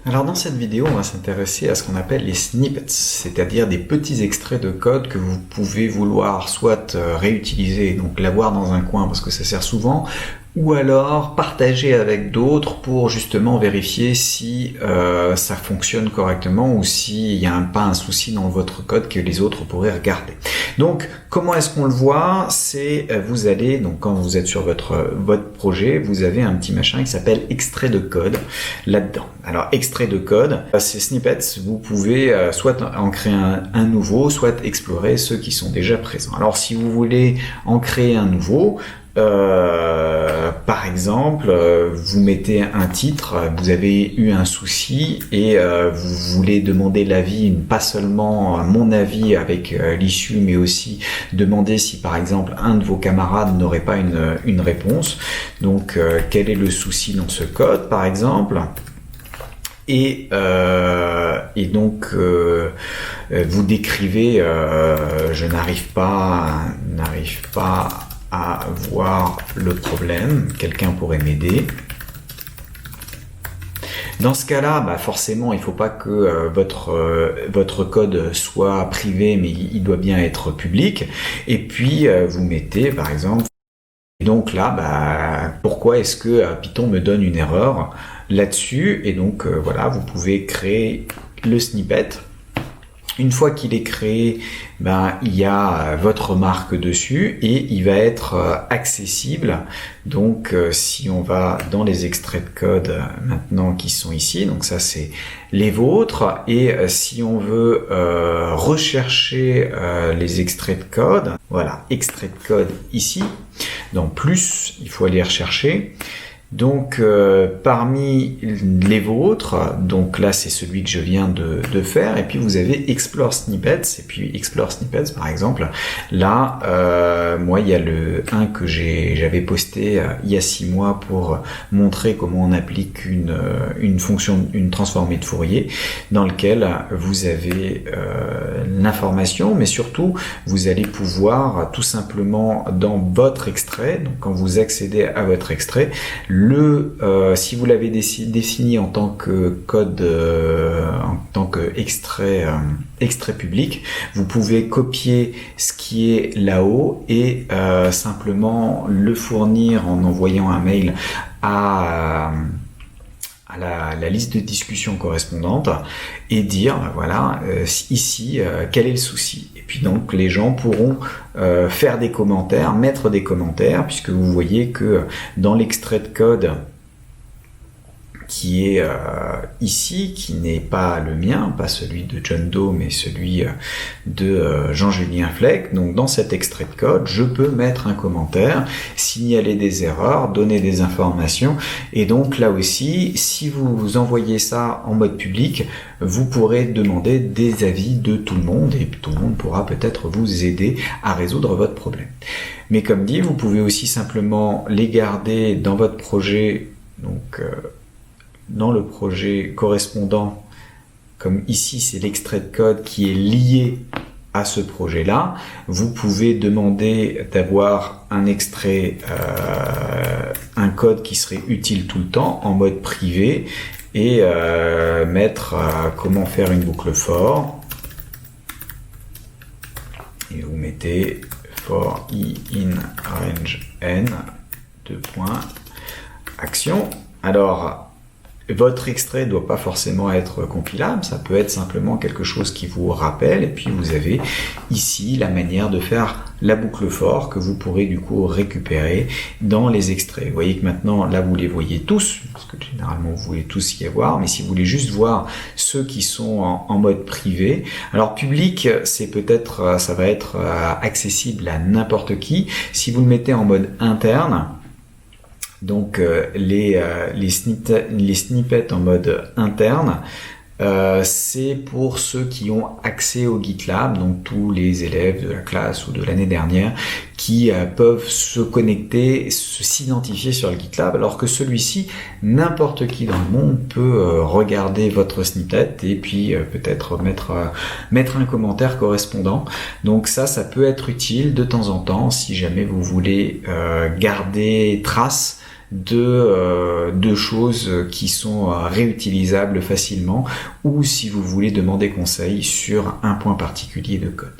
Alors dans cette vidéo, on va s'intéresser à ce qu'on appelle les snippets, c'est-à-dire des petits extraits de code que vous pouvez vouloir soit réutiliser, donc l'avoir dans un coin parce que ça sert souvent, ou alors partager avec d'autres pour justement vérifier si ça fonctionne correctement ou s'il n'y a pas un souci dans votre code que les autres pourraient regarder. Donc comment est-ce qu'on le voit? C'est vous allez, donc quand vous êtes sur votre projet, vous avez un petit machin qui s'appelle extrait de code là-dedans. Alors extrait de code, ces snippets, vous pouvez soit en créer un nouveau, soit explorer ceux qui sont déjà présents. Alors si vous voulez en créer un nouveau, par exemple, vous mettez un titre, vous avez eu un souci et vous voulez demander l'avis, pas seulement mon avis avec l'issue, mais aussi demander si par exemple un de vos camarades n'aurait pas une réponse. Donc quel est le souci dans ce code par exemple? Et donc vous décrivez je n'arrive pas à voir le problème, quelqu'un pourrait m'aider. Dans ce cas-là, forcément, il ne faut pas que votre code soit privé, mais il doit bien être public. Et puis, vous mettez, par exemple, donc là, pourquoi est-ce que Python me donne une erreur là-dessus? Et donc, voilà, vous pouvez créer le snippet. Une fois qu'il est créé, il y a votre marque dessus et il va être accessible. Donc, si on va dans les extraits de code maintenant qui sont ici, donc ça c'est les vôtres. Et si on veut rechercher les extraits de code, voilà, extrait de code ici. Donc plus, il faut aller rechercher. Donc parmi les vôtres, donc là c'est celui que je viens de faire, et puis vous avez Explore Snippets, et puis Explore Snippets par exemple, là moi il y a le 1 que j'avais posté il y a 6 mois pour montrer comment on applique une fonction, une transformée de Fourier, dans lequel vous avez l'information, mais surtout vous allez pouvoir tout simplement dans votre extrait, donc quand vous accédez à votre extrait, si vous l'avez défini en tant que code, en tant que extrait public, vous pouvez copier ce qui est là-haut et simplement le fournir en envoyant un mail à la liste de discussion correspondante et dire voilà ici quel est le souci, et puis donc les gens pourront faire des commentaires, mettre des commentaires, puisque vous voyez que dans l'extrait de code qui est ici, qui n'est pas le mien, pas celui de John Doe, mais celui de Jean-Julien Fleck. Donc dans cet extrait de code, je peux mettre un commentaire, signaler des erreurs, donner des informations, et donc là aussi, si vous envoyez ça en mode public, vous pourrez demander des avis de tout le monde, et tout le monde pourra peut-être vous aider à résoudre votre problème. Mais comme dit, vous pouvez aussi simplement les garder dans votre projet, donc dans le projet correspondant, comme ici c'est l'extrait de code qui est lié à ce projet-là. Vous pouvez demander d'avoir un extrait, un code qui serait utile tout le temps en mode privé, et mettre comment faire une boucle for, et vous mettez for i in range n action. Alors votre extrait ne doit pas forcément être compilable, ça peut être simplement quelque chose qui vous rappelle, et puis vous avez ici la manière de faire la boucle for que vous pourrez du coup récupérer dans les extraits. Vous voyez que maintenant là vous les voyez tous, parce que généralement vous voulez tous y avoir, mais si vous voulez juste voir ceux qui sont en mode privé, alors public c'est peut-être, ça va être accessible à n'importe qui. Si vous le mettez en mode interne, donc les snippets en mode interne, c'est pour ceux qui ont accès au GitLab, donc tous les élèves de la classe ou de l'année dernière qui peuvent se connecter, s'identifier sur le GitLab, alors que celui-ci, n'importe qui dans le monde peut regarder votre snippet et puis peut-être mettre un commentaire correspondant. Donc ça peut être utile de temps en temps si jamais vous voulez garder trace de choses qui sont réutilisables facilement, ou si vous voulez demander conseil sur un point particulier de code.